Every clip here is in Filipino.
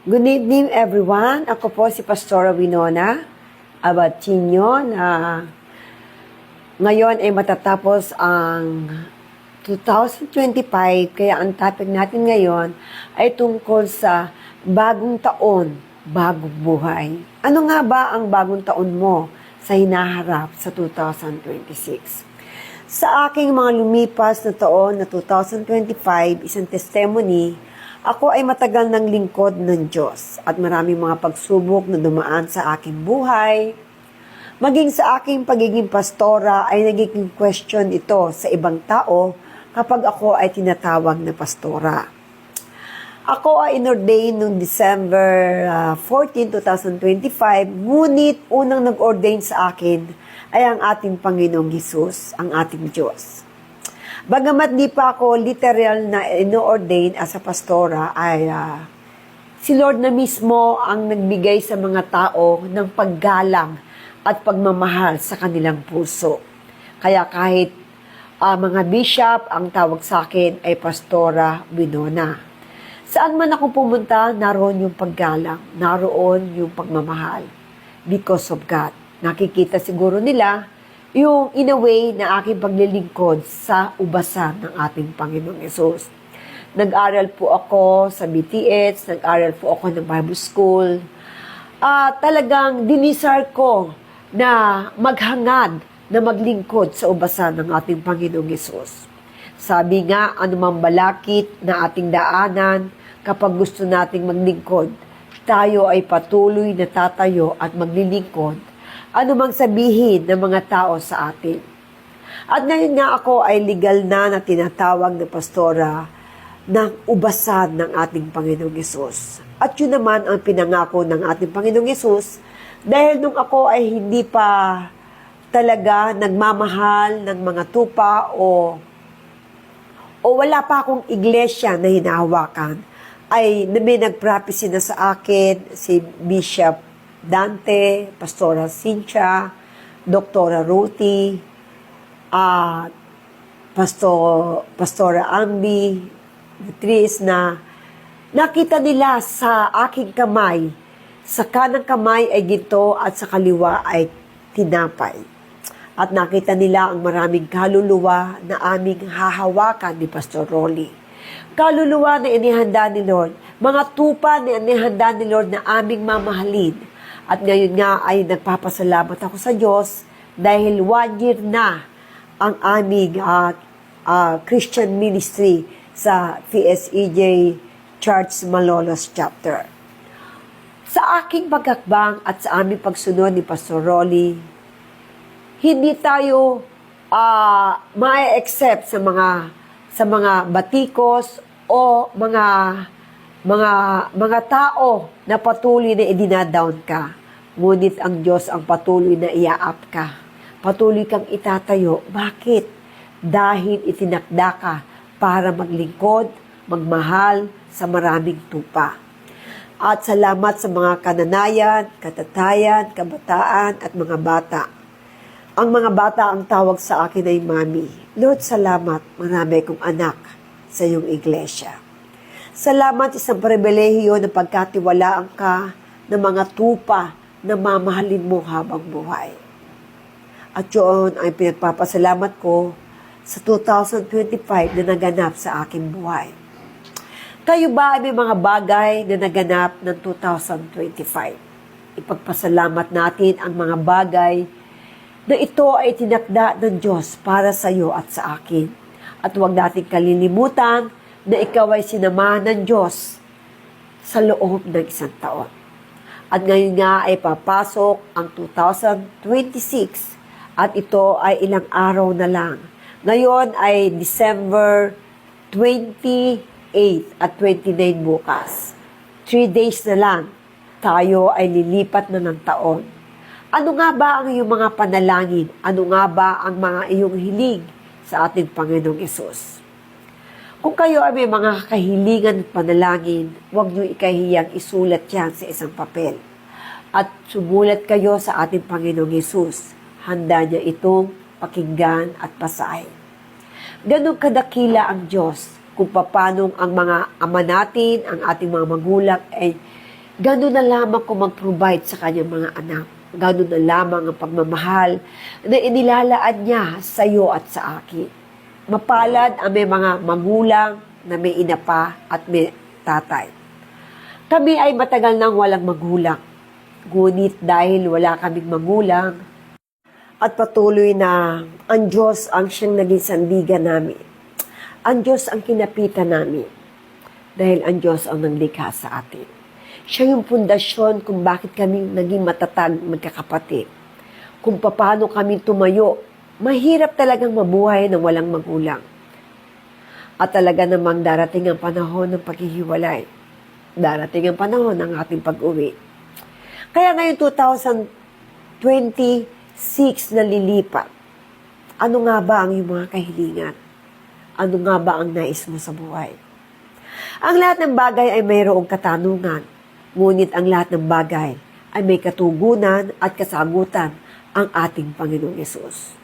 Good evening everyone. Ako po si Pastora Winona Abatinyo na ngayon ay matatapos ang 2025 kaya ang topic natin ngayon ay tungkol sa bagong taon, bagong buhay. Ano nga ba ang bagong taon mo sa hinaharap sa 2026? Sa aking mga lumipas na taon na 2025, isang testimony. Ako ay matagal ng lingkod ng Diyos at maraming mga pagsubok na dumaan sa aking buhay. Maging sa aking pagiging pastora ay nagiging question ito sa ibang tao kapag ako ay tinatawag na pastora. Ako ay inordain noong December 14, 2025, ngunit unang nag-ordain sa akin ay ang ating Panginoong Hesus, ang ating Diyos. Bagamat di pa ako literal na ino-ordain as a pastora, ay si Lord na mismo ang nagbigay sa mga tao ng paggalang at pagmamahal sa kanilang puso. Kaya kahit mga bishop, ang tawag sa akin ay Pastora Winona. Saan man ako pumunta, naroon yung paggalang, naroon yung pagmamahal because of God. Nakikita siguro nila yung in a way na aking paglilingkod sa ubasan ng ating Panginoong Hesus. Nag-aral po ako sa BTS, nag-aral po ako ng Bible School. Talagang dinisar ko na maghangad na maglingkod sa ubasan ng ating Panginoong Hesus. Sabi nga, anumang balakid na ating daanan, kapag gusto nating maglingkod, tayo ay patuloy na tatayo at maglilingkod anumang sabihin ng mga tao sa atin. At ngayon nga ako ay legal na tinatawag na pastora ng ubasan ng ating Panginoong Hesus. At yun naman ang pinangako ng ating Panginoong Hesus dahil nung ako ay hindi pa talaga nagmamahal ng mga tupa o wala pa akong iglesia na hinahawakan, ay may nag-prophecy na sa akin si Bishop Dante, Pastora Cynthia, Doktora Ruthie, Pastora Ambi, Beatriz, na nakita nila sa aking kamay, sa kanang kamay ay ginto at sa kaliwa ay tinapay. At nakita nila ang maraming kaluluwa na aming hahawakan ni Pastor Rolly. Kaluluwa na inihanda ni Lord, mga tupa na inihanda ni Lord na aming mamahalin. At ngayon nga ay nagpapasalamat ako sa Diyos dahil 1 year na ang aming Christian ministry sa PSEJ Church Malolos Chapter. Sa aking pagkakbang at sa aming pagsunod ni Pastor Rolly, hindi tayo ma-accept sa mga batikos o mga tao na patuloy na idinadown ka. Ngunit ang Diyos ang patuloy na ia-up ka. Patuloy kang itatayo. Bakit? Dahil itinakda ka para maglingkod, magmahal sa maraming tupa. At salamat sa mga kananayan, katatayan, kabataan at mga bata. Ang mga bata ang tawag sa akin ay Mami. Lord, salamat. Marami kong anak sa iyong iglesia. Salamat isang pribilehiyo na pagkatiwalaan ka ng mga tupa na mamahalin mo habang buhay. At yun ay pinagpapasalamat ko sa 2025 na naganap sa aking buhay. Kayo ba ay may mga bagay na naganap ng 2025? Ipagpasalamat natin ang mga bagay na ito ay tinakda ng Diyos para sa iyo at sa akin. At huwag natin kalilimutan na ikaw ay sinamahan ng Diyos sa loob ng isang taon. At ngayon nga ay papasok ang 2026 at ito ay ilang araw na lang. Ngayon ay December 28 at 29 bukas. 3 days na lang tayo ay lilipat na ng taon. Ano nga ba ang iyong mga panalangin? Ano nga ba ang mga iyong hiling sa ating Panginoong Hesus? Kung kayo ay may mga kahilingan at panalangin, huwag niyo ikahiyang isulat yan sa isang papel. At sumulat kayo sa ating Panginoong Hesus. Handa niya itong pakinggan at basahin. Ganun kadakila ang Diyos kung paano ang mga ama natin, ang ating mga magulang ay Ganun na lamang kung mag-provide sa kanyang mga anak. Ganun na lamang ang pagmamahal na inilalaan niya sa iyo at sa akin. Mapalad ang may mga magulang na may ina pa at may tatay. Kami ay matagal nang walang magulang. Ngunit dahil wala kaming magulang at patuloy na ang Diyos ang siyang naging sandigan namin. Ang Diyos ang kinapitan namin dahil ang Diyos ang nanglikha sa atin. Siya yung pundasyon kung bakit kami naging matatag magkakapatid. Kung paano kami tumayo. Mahirap talagang mabuhay ng walang magulang. At talaga namang darating ang panahon ng paghihiwalay. Darating ang panahon ng ating pag-uwi. Kaya ngayon 2026 na lilipat. Ano nga ba ang iyong mga kahilingan? Ano nga ba ang nais mo sa buhay? Ang lahat ng bagay ay mayroong katanungan. Ngunit ang lahat ng bagay ay may katugunan at kasagutan ang ating Panginoong Yesus.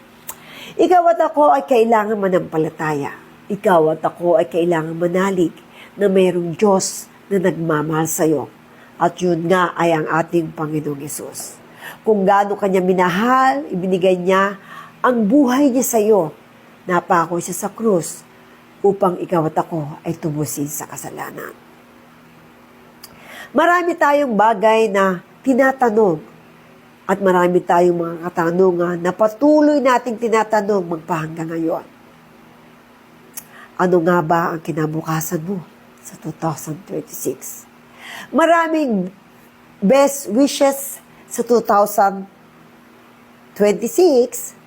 Ikaw at ako ay kailangan manampalataya. Ikaw at ako ay kailangan manalig na mayroong Diyos na nagmamahal sa iyo. At yun nga ay ang ating Panginoong Yesus. Kung gaano kanya minahal, ibinigay niya ang buhay niya sa iyo. Napako siya sa krus upang ikaw at ako ay tubusin sa kasalanan. Marami tayong bagay na tinatanong at marami tayong mga katanungan na patuloy nating tinatanong magpahanggang ngayon. Ano nga ba ang kinabukasan mo sa 2026? Maraming best wishes sa 2026,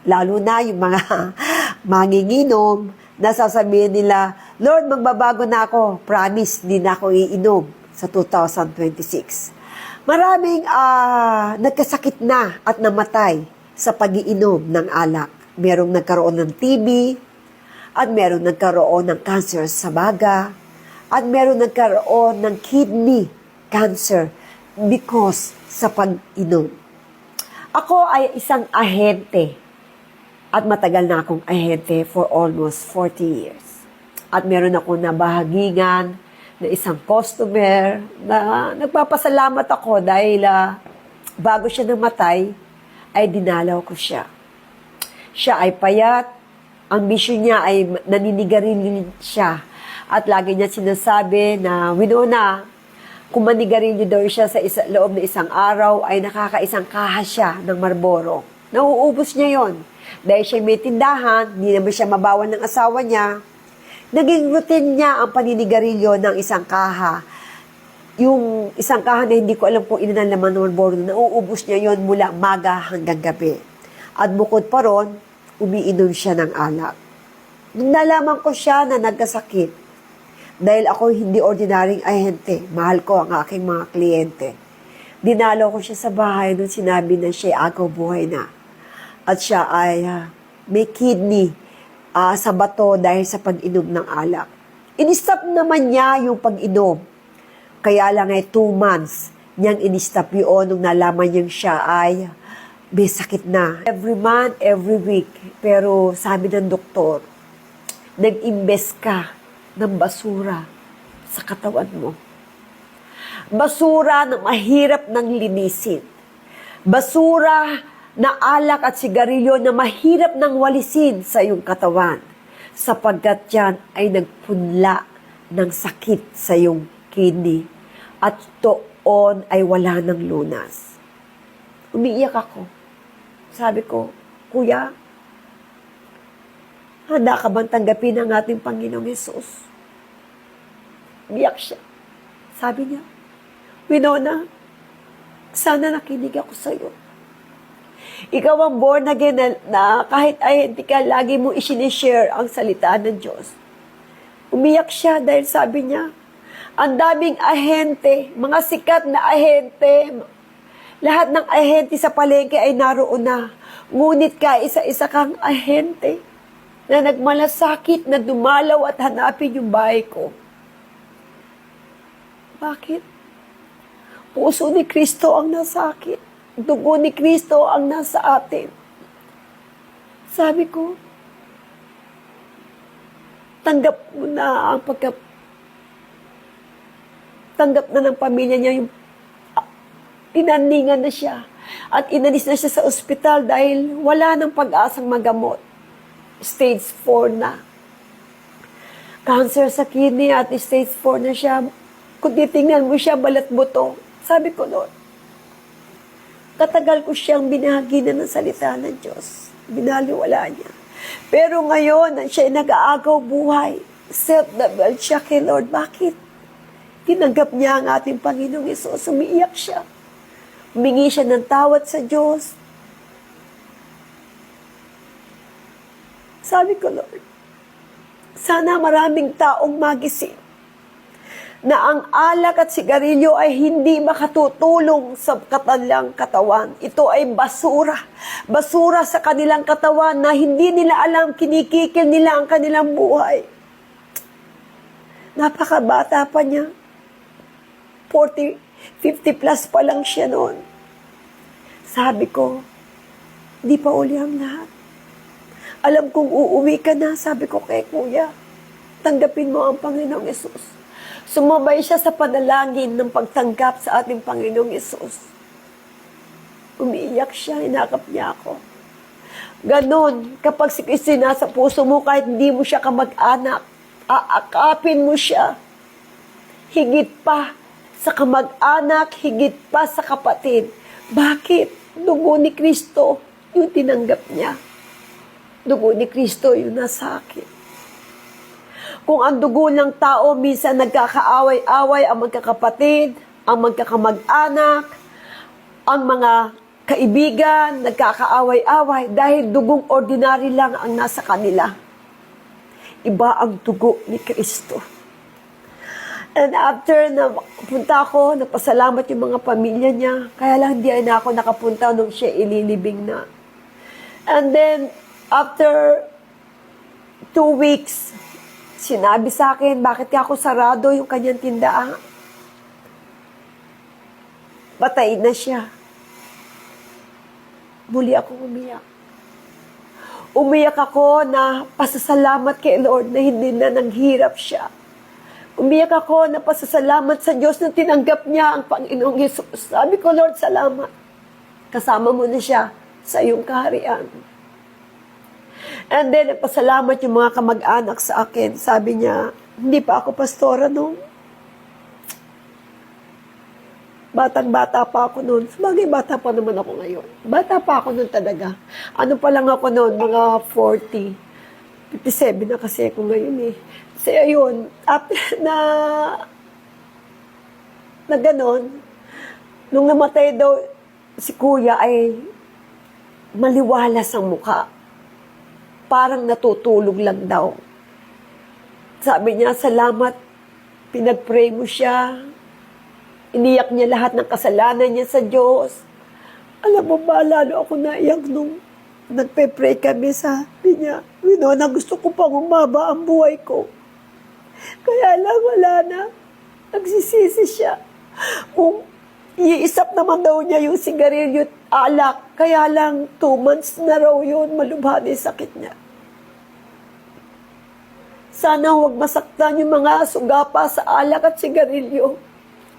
lalo na yung mga manginginom na sasabihin nila, Lord, magbabago na ako. Promise, hindi na ako iinom sa 2026. Maraming nagkasakit na at namatay sa pag-iinom ng alak. Merong nagkaroon ng TB, at merong nagkaroon ng cancer sa baga, at merong nagkaroon ng kidney cancer because sa pag-inom. Ako ay isang ahente at matagal na akong ahente for almost 40 years. At meron ako nabahagingan na isang customer na nagpapasalamat ako dahil bago siya namatay, ay dinalaw ko siya. Siya ay payat, ang mission niya ay naninigarilyo siya. At lagi niya sinasabi na, Winona, kung manigarilyo daw siya sa loob na isang araw, ay nakakaisang kaha siya ng Marlboro. Nauubos niya yon. Dahil siya may tindahan, hindi naman siya mabawan ng asawa niya, naging routine niya ang paninigarilyo ng isang kaha. Yung isang kaha na hindi ko alam kung ilan ang laman ng Marlboro, nauubos niya yon mula maga hanggang gabi. At bukod pa ron, umiinom siya ng alak. Nung nalaman ko siya na nagkasakit, dahil ako hindi ordinaryong ahente, mahal ko ang aking mga kliyente. Dinalaw ko siya sa bahay nung sinabi na siya agaw buhay na. At siya ay may kidney sa bato dahil sa pag-inom ng alak. In-stop naman niya yung pag-inom. Kaya lang ay 2 months niyang in-stop yun nung nalaman niyang siya ay may sakit na. Every month, every week. Pero sabi ng doktor, nag-invest ka ng basura sa katawan mo. Basura na mahirap nang linisin. Basura na alak at sigarilyo na mahirap nang walisin sa iyong katawan, sapagkat yan ay nagpunla ng sakit sa iyong kidney at doon ay wala ng lunas. Umiiyak ako. Sabi ko, Kuya, handa ka bang tanggapin ang ating Panginoong Yesus? Umiyak siya. Sabi niya, Winona, sana nakinig ako sa iyo. Ikaw ang born again na kahit ay hindi ka, lagi mo isinishare ang salita ng Diyos. Umiyak siya dahil sabi niya, ang daming ahente, mga sikat na ahente, lahat ng ahente sa palengke ay naroon na. Ngunit ka, isa-isa kang ahente na nagmalasakit na dumalaw at hanapin yung bahay ko. Bakit? Puso ni Kristo ang nasakit. Dugo ni Kristo ang nasa atin. Sabi ko, tanggap mo na ang tanggap na ng pamilya niya yung tinandingan na siya. At inalis na siya sa ospital dahil wala ng pag-asang magamot. Stage 4 na. Cancer sa kidney at stage 4 na siya. Kung titingnan mo siya, balat buto. Sabi ko, Lord, katagal ko siyang binahaginan ng salita ng Diyos. Binaliwala niya. Pero ngayon, siya ay nag-aagaw buhay. Self-double siya kay Lord. Bakit? Tinanggap niya ang ating Panginoong Hesus. Umiiyak siya. Humingi siya ng tawad sa Diyos. Sabi ko, Lord, sana maraming taong magising na ang alak at sigarilyo ay hindi makatutulong sa kanilang katawan. Ito ay basura. Basura sa kanilang katawan na hindi nila alam, kinikikil nila ang kanilang buhay. Napakabata pa niya. 40, 50 plus pa lang siya noon. Sabi ko, di pa uli ang lahat. Alam kong uuwi ka na, sabi ko kay Kuya. Tanggapin mo ang Panginoong Hesus. Sumabay siya sa panalangin ng pagtanggap sa ating Panginoong Hesus. Umiiyak siya, inakap niya ako. Ganon, kapag si Kristo nasa puso mo, kahit hindi mo siya kamag-anak, aakapin mo siya. Higit pa sa kamag-anak, higit pa sa kapatid. Bakit? Dugo ni Kristo yung tinanggap niya. Dugo ni Kristo yung nasa akin. Kung ang dugo ng tao, minsan nagkakaaway-away ang magkakapatid, ang magkakamag-anak, ang mga kaibigan, nagkakaaway-away dahil dugong ordinary lang ang nasa kanila. Iba ang dugo ni Kristo. And after na punta ako, napasalamat yung mga pamilya niya. Kaya lang hindi na ako nakapunta nung siya ililibing na. And then, after 2 weeks, sinabi sa akin, bakit ako sarado yung kanyang tindahan? Patay na siya. Muli akong umiyak. Umiyak ako na pasasalamat kay Lord na hindi na nanghirap siya. Umiyak ako na pasasalamat sa Diyos na tinanggap niya ang Panginoong Hesus. Sabi ko, Lord, salamat. Kasama mo na siya sa iyong kaharian. And then, pasalamat yung mga kamag-anak sa akin. Sabi niya, hindi pa ako pastora nung batang-bata pa ako noon. Sabagay, bata pa naman ako ngayon. Bata pa ako noon talaga. Ano pa lang ako noon, mga 40. 57 na kasi ako ngayon eh. Kasi ayun, after na ganon, nung namatay daw si Kuya ay maliwalas ang mukha. Parang natutulog lang daw. Sabi niya, salamat, pinag-pray mo siya. Iniyak niya lahat ng kasalanan niya sa Diyos. Alam mo ba, lalo ako naiyak nung nagpe-pray kami, sabi niya, Winona, gusto ko pang umaba ang buhay ko. Kaya lang wala na. Nagsisisi siya. Kung iisap naman daw niya yung sigarilyo at alak, kaya lang 2 months na raw yun, malubha na yung sakit niya. Sana huwag masaktan yung mga sugapa sa alak at sigarilyo.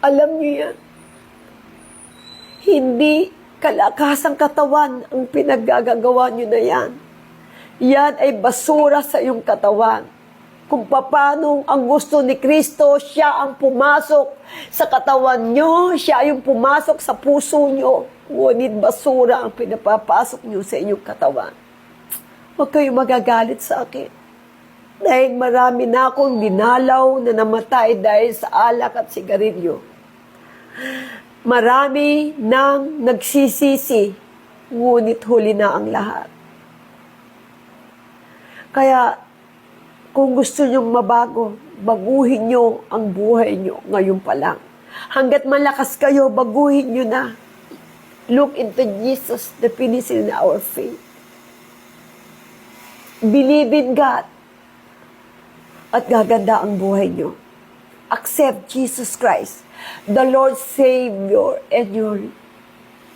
Alam niyo yan. Hindi kalakasang katawan ang pinaggagawa niyo na yan. Yan ay basura sa iyong katawan. Kung paano ang gusto ni Kristo, siya ang pumasok sa katawan nyo, siya yung pumasok sa puso nyo. Ngunit basura ang pinapapasok nyo sa inyong katawan. Huwag kayong magagalit sa akin. Dahil marami na akong dinalaw na namatay dahil sa alak at sigarilyo. Marami nang nagsisisi, ngunit huli na ang lahat. Kaya, kung gusto nyong mabago, baguhin nyo ang buhay nyo ngayon pa lang. Hanggat malakas kayo, baguhin nyo na. Look into Jesus, the finisher in our faith. Believe in God. At gaganda ang buhay nyo. Accept Jesus Christ, the Lord Savior and your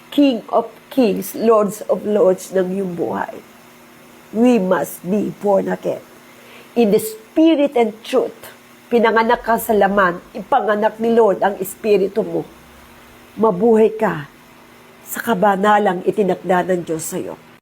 King of Kings, Lords of Lords ng iyong buhay. We must be born again. In the spirit and truth, pinanganak ka sa laman, ipanganak ni Lord ang espiritu mo. mabuhay ka sa kabanalang itinakda ng Diyos sa'yo.